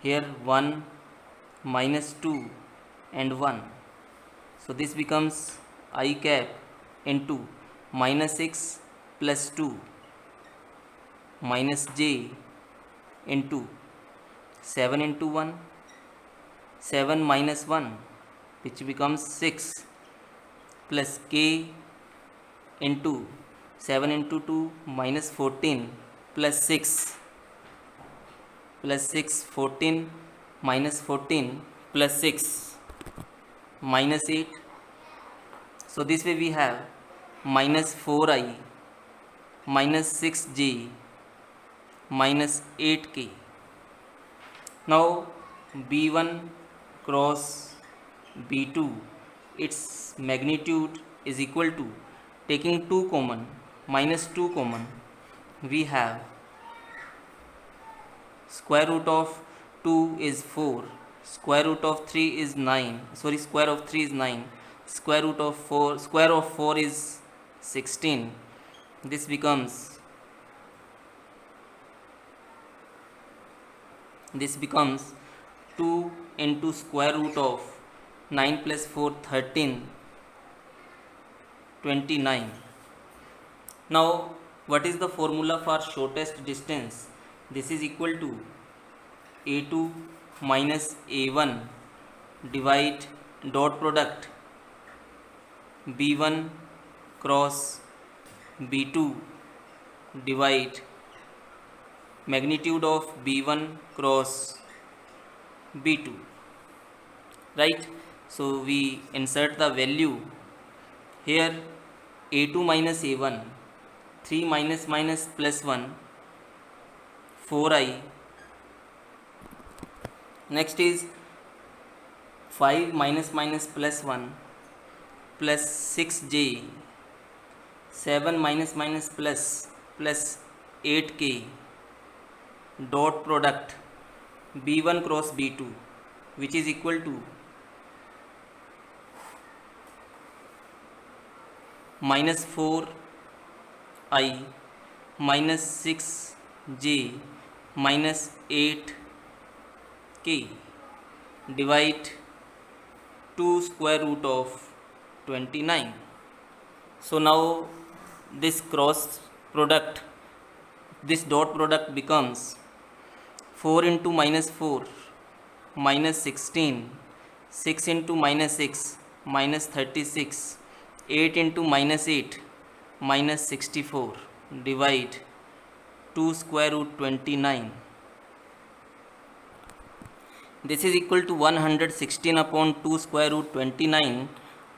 Here 1 minus 2 and 1. So this becomes I cap into minus 6 plus 2 minus j into 7 into 1, 7 minus 1, which becomes 6, plus k into 7 into 2 minus 14 plus 6 plus 6, 14 minus 14 plus 6 minus 8. So this way we have minus 4i minus 6j minus 8k. Now b1 cross b2, its magnitude is equal to, taking 2 common, minus 2 common, we have square root of 2 is 4, square root of 3 is 9, square of 3 is 9, square root of 4, square of 4 is 16. This becomes 2 into square root of 9 plus 4, 13, 29. Now what is the formula for shortest distance? This is equal to a2 minus a1 divide dot product b1 cross b2 divide magnitude of b1 cross b2, right? So we insert the value here. a2 minus a1, 3 minus minus plus 1, 4i. Next is 5 minus minus plus 1 plus 6j, 7 minus minus plus 8k dot product b1 cross b2, which is equal to minus 4i minus 6j minus 8k divide 2 square root of 29. So now this cross product, this dot product becomes 4 into minus 4 minus 16, 6 into minus 6 minus 36, 8 into minus 8 minus 64 divide 2 square root 29. This is equal to 116 upon 2 square root 29.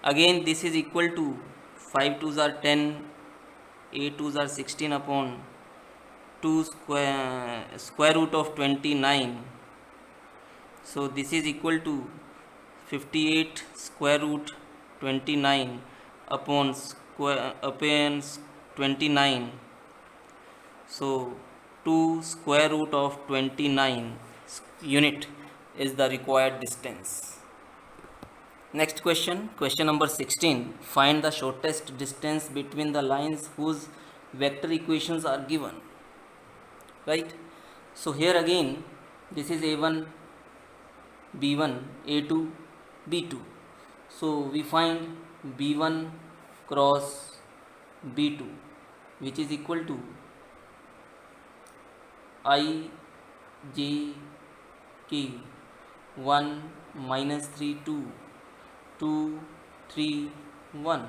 Again this is equal to 5 2s are 10, 8 2s are 16 upon 2 square root of 29. So this is equal to 58 square root 29 upon square upon 29. So 2 square root of 29 unit is the required distance. Next question, question number 16. Find the shortest distance between the lines whose vector equations are given. Right? So here again, this is a1, b1, a2, b2. So we find b1 cross b2, which is equal to I j k 1 minus 3 2 2 3 1.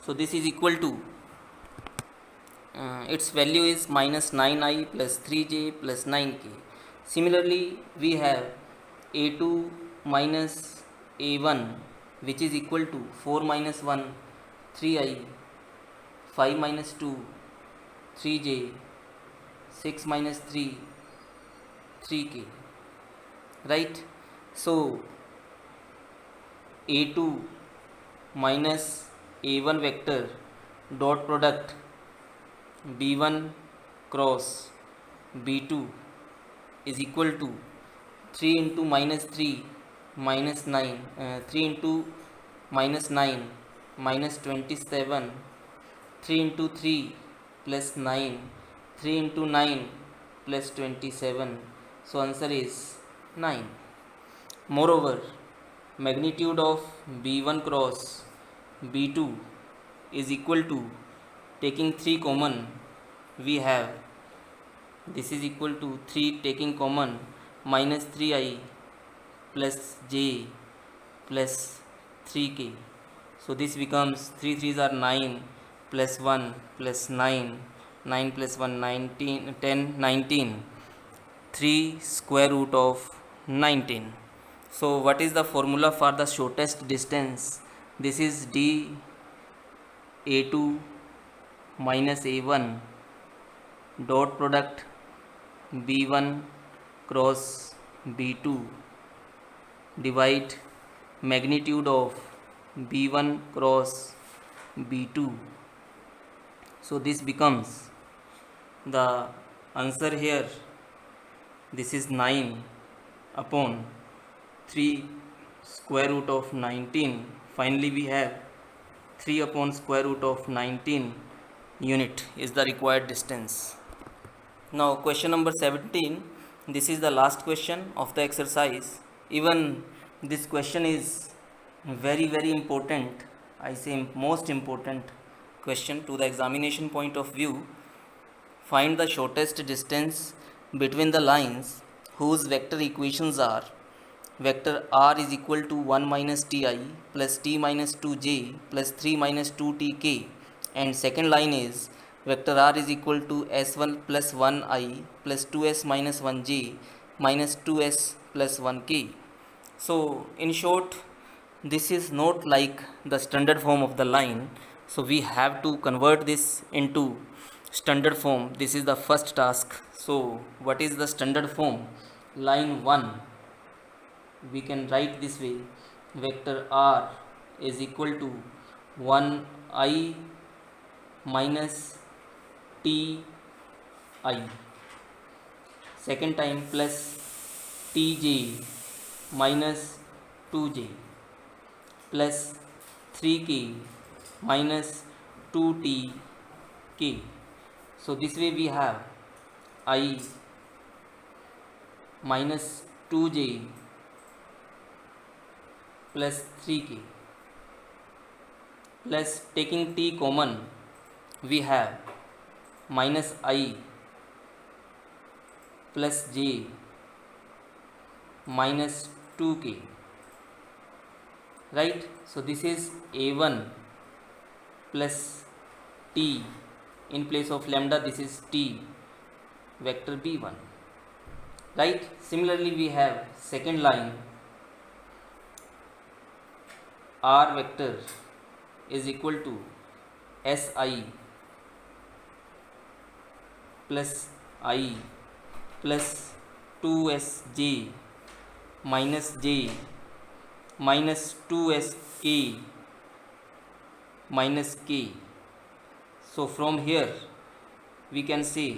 So this is equal to its value is minus 9i plus 3j plus 9k. Similarly, we have a2 minus a1, which is equal to 4 minus 1 3i, 5 minus 2 3j, 6 minus 3 3k. Right? So a2 minus a1 vector dot product b1 cross b2 is equal to 3 into minus 3 minus 9 3 into minus 9 minus 27, 3 into 3 plus 9, 3 into 9 plus 27. So answer is 9. Moreover, magnitude of b1 cross b2 is equal to, taking 3 common, we have this is equal to 3 taking common minus 3i plus j plus 3k. So this becomes 3 3s are 9 plus 1 plus 9, 9 plus 1 19, 10 19, 3 square root of 19. So what is the formula for the shortest distance? This is d a2 minus a1 dot product b1 cross b2 divide magnitude of b1 cross b2. So this becomes the answer here. This is 9 upon 3 square root of 19. Finally we have 3 upon square root of 19 unit is the required distance. Now question number 17. This is the last question of the exercise. Even this question is very important. I say most important question to the examination point of view. Find the shortest distance between the lines whose vector equations are vector r is equal to 1 minus ti plus t minus 2j plus 3 minus 2tk, and second line is vector r is equal to s1 plus 1i plus 2s minus 1j minus 2s plus 1k. So in short, this is not like the standard form of the line, so we have to convert this into standard form. This is the first task. So what is the standard form? Line 1 we can write this way: vector r is equal to 1i minus ti, second time plus tj minus 2j plus 3k minus 2tk. So this way we have I minus 2j plus 3k plus, taking t common, we have minus I plus j minus 2k. Right? So this is a1 plus t, in place of lambda this is t vector b1. Right? Similarly we have second line r vector is equal to si plus I plus 2sj minus j minus 2sk minus k. So from here we can say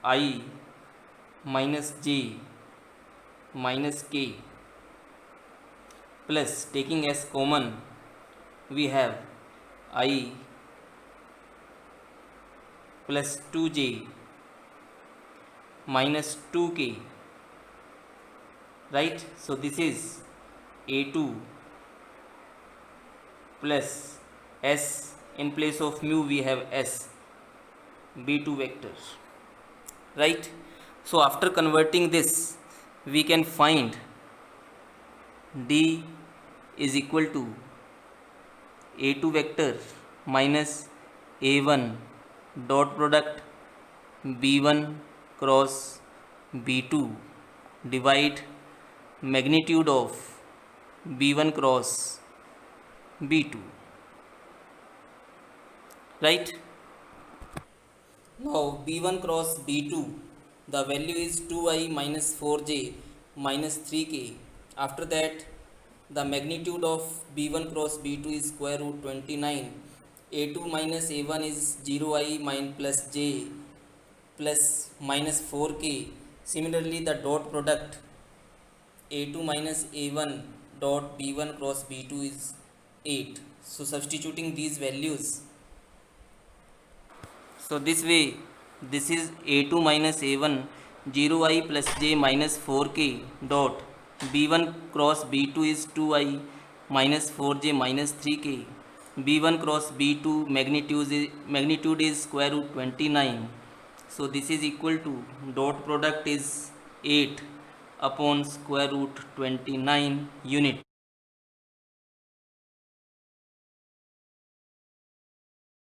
I minus j minus k plus, taking as common, we have I plus 2j minus 2k, right? So this is a2 plus s, in place of mu we have s, b2 vector, right? So after converting this, we can find d is equal to a2 vector minus a1 dot product b1 cross b2 divide magnitude of b1 cross b2, right? Now b1 cross b2, the value is 2i minus 4j minus 3k. After that, the magnitude of b1 cross b2 is square root 29. a2 minus a1 is 0i minus plus j plus minus 4k. Similarly, the dot product a2 minus a1 dot b1 cross b2 is 8. So substituting these values, so this way, this is a2 minus a1 0i plus j minus 4k dot b1 cross b2 is 2i minus 4j minus 3k. b1 cross b2 magnitude is square root 29. So this is equal to, dot product is 8 upon square root 29 unit.